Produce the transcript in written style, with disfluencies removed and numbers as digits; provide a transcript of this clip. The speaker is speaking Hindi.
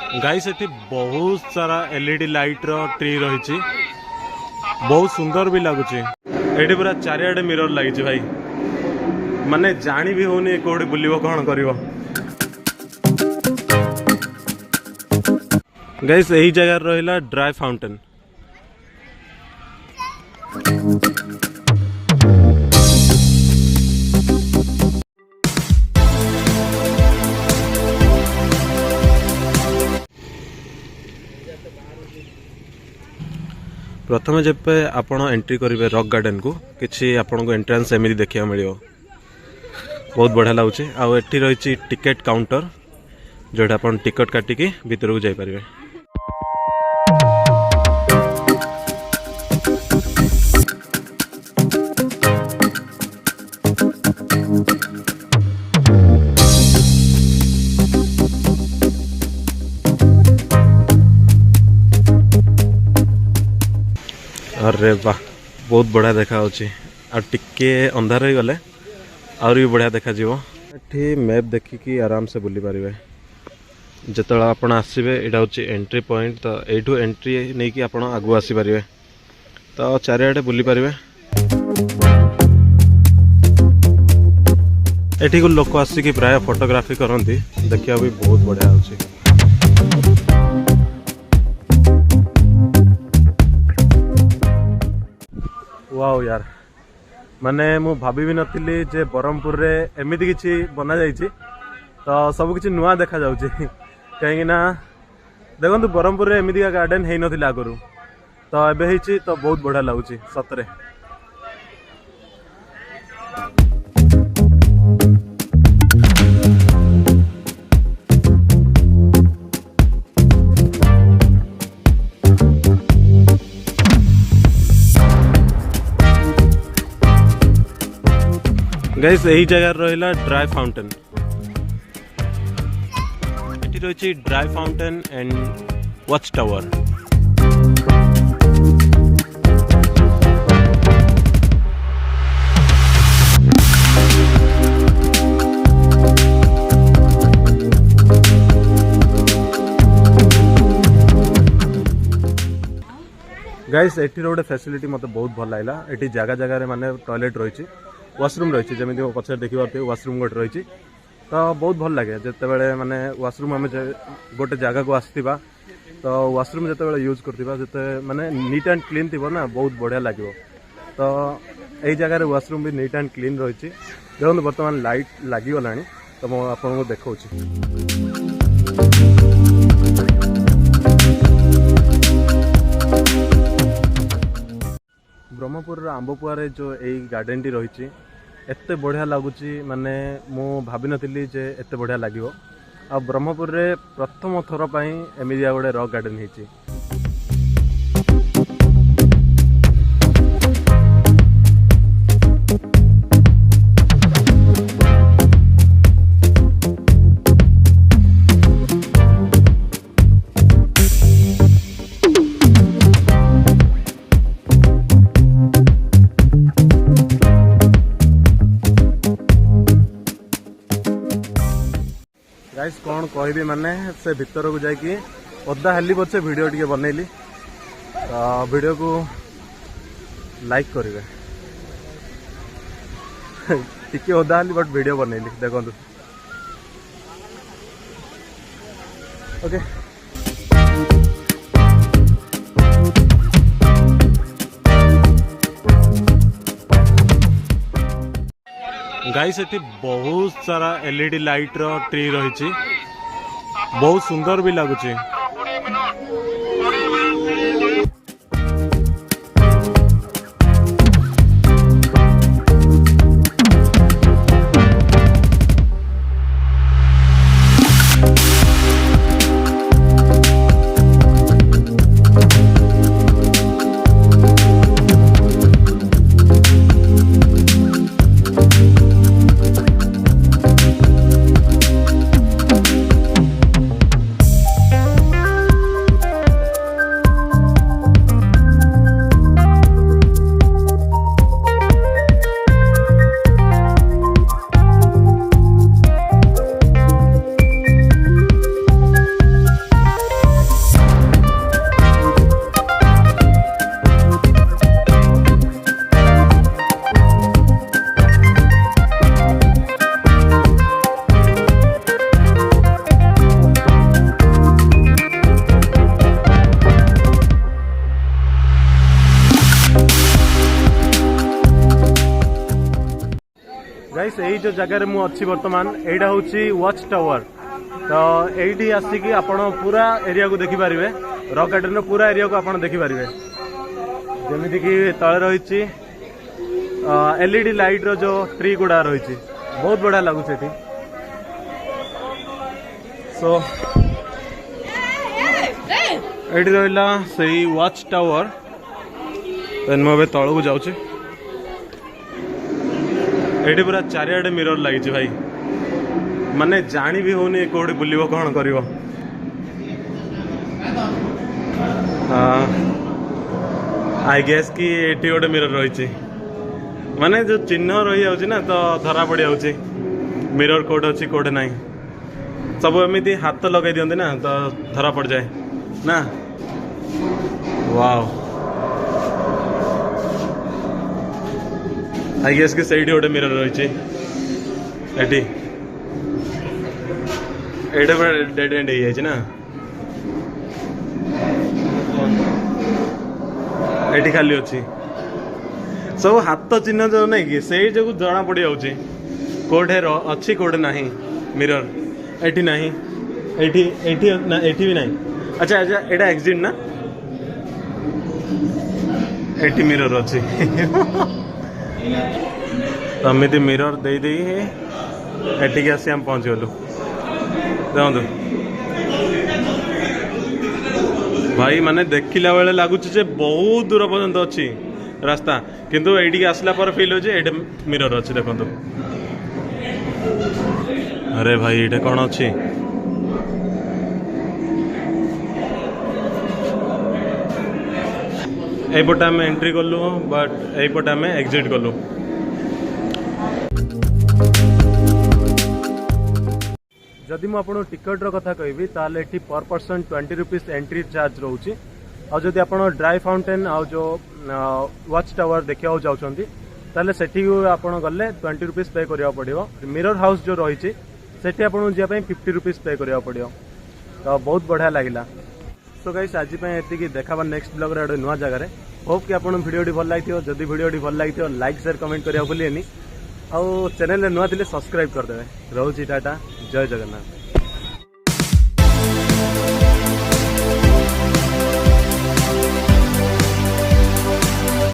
गाइस एठी बहुत सारा एलईडी लाइट रो ट्री रही, बहुत सुंदर भी लगुच। एठी पूरा चारिआडे मिरर लगी भाई, माने जानी भी होनी कोड़ी बुलिबो कौन करिवो। गाइस यही जगह रहिला ड्राई फाउंटेन। प्रथम जब आपण एंट्री करेंगे रॉक गार्डन को किसी आपन को एंट्रेंस एमती देखा मिल बहुत बढ़िया लगुच। आठी रही टिकेट काउंटर जोटा आप टिकट काटिकी भीतर को जापर। अरे वाह बहुत बढ़िया देखा टिके अंधार हो गले आउर भी बढ़िया देखा ये मैप देखिकी आराम से बुली पारे। जिते आपड़ आसवे यहाँ हूँ एंट्री पॉइंट, तो यू एंट्री नहीं कि आपड़ आगु आसीपारे, तो चारिआडे बुली पारे। एठी को लोक आसिक प्राय फोटोग्राफी करती, देखा भी बहुत बढ़िया होची। वाओ यार, माने मु भाभी भी नथिली जे ब्रह्मपुर रे एमिति किछि बना जाइछि, तो सब किछि नुआ देखा जाउछि। कहीं ना देखो ब्रह्मपुर रे एमिति का गार्डन हेई नथिला आगरु, तो एबे हेछि, तो बहुत बढ़िया लागुछि सतरे। गाइस यही जगह रहिला ड्राई फाउंटेन। एटी रही dry fountain and watch tower. Guys eighty road facility मते बहुत भल लागला। एटी जगह जगह माने टॉयलेट रही, वाशरूम रही, जमी पचार देखिए वाशरूम गोटे रही, तो बहुत भल लगे जिते माने वाशरूम आम गोटे जगह को आसवा, तो वाशरूम जिते यूज करवा जिते माने नीट एंड क्लीन थी ना, बहुत बढ़िया लगे। तो यही जगह वाशरूम भी नीट एंड क्लीन रही। देखो बर्तमान लाइट लगिगला, तो मुझे आपको देखा। ब्रह्मपुर आंबपुआरे जो यही गार्डन टी रही एते बढ़िया लगुच, माने मु भाभी नथिली जे एते बढ़िया लगिवो। आ ब्रह्मपुर रे प्रथम थर पई एमिदिया गोटे रॉक गार्डन हेची। गाइस कौन कहबी, माने से भीतर को जाकि अदा हेली पचे वीडियो टी बनैली, तो वीडियो को लाइक करेंगे। टी अदा हेली बट वीडियो बनैली देखो। ओके गाइस एठी बहुत सारा एलईडी लाइट रो ट्री रही, बहुत सुंदर भी लगुच। गाइस यही जो जगह मु अच्छी वर्तमान एटा होची वॉच टावर। तो एठी आसिकी आपण पूरा एरिया को देखि पारिबे, रॉक गार्डन पूरा एरिया को आपण देखि पारिबे। जेमिति कि तळे रहिछि एलईडी लाइट रो जो ट्री गुडा रहिछि, बहुत बड़ा लागु सेठी। सो एठी रहला सही वॉच टावर। देन मो तळ को जाउछि। एठी पूरा चारियाडे मिरर लागिछि भाई, माने जानी भी होनी कोडी बुलिबो कोन करिवो। आई गेस कि एठी गोटे मिरर रहिछि, माने जो चिन्ह रही जाउछि ना तो धरा पड़ी जाउछि मिरर कोड अछि कोड नाही। सब एमिति हाथ लगाई दियंते ना तो धरा पड़ जाए ना। वाओ, आई गेस कि सही गोटे मिरर रहिछि एठी। एटा डेड एंड हो जाए ना, एटी खाली अच्छी सब हाथ चिन्ह जो नहीं कि से जो जना पड़ जाऊँगी कोठे अच्छी कोठे ना मिरर एटी ना एटी एटी ना एटी भी नहीं। अच्छा अच्छा एटा एग्जिट ना, एटी मिरर अच्छी तमिति मिरर दे दे एटी आसी हम पहुँच गलु। देखो भाई माने देखिला बेले लगुच बहुत दूर पर्यंत अच्छी रास्ता, किंतु एटी आसला पर फील हो एटे मिरर अच्छी। देखो अरे भाई ये कौन अच्छी, एपटे आम एंट्री कलु बट एपटे आम एग्जिट कलु। जदि मुझे टिकट कथा कहबी ताले एठी पर पर्सन 20 रुपीज एंट्री चार्ज रोचे। और जदि आप ड्राई फाउंटेन आ जो वॉच टावर देखा चाहते ताले सेठी आपन गले 20 रुपीज पे करिया पड़ियो। मिरर हाउस जो रही सेठी आपन जिया 50 रुपीज पे करिया पड़ियो। तो बहुत बढ़िया लगिला। सो गाइस आज एति देखा नेक्स्ट ब्लॉग रे नुआ जगह रे। होप कि आपन वीडियो भल लगी। जदि वीडियो भल लगी लाइक शेयर कमेंट करिया भूलिएनी। आउ चैनल नुआ थिले सब्सक्राइब कर देबे। रहउची टाटा, जय जगन्नाथ।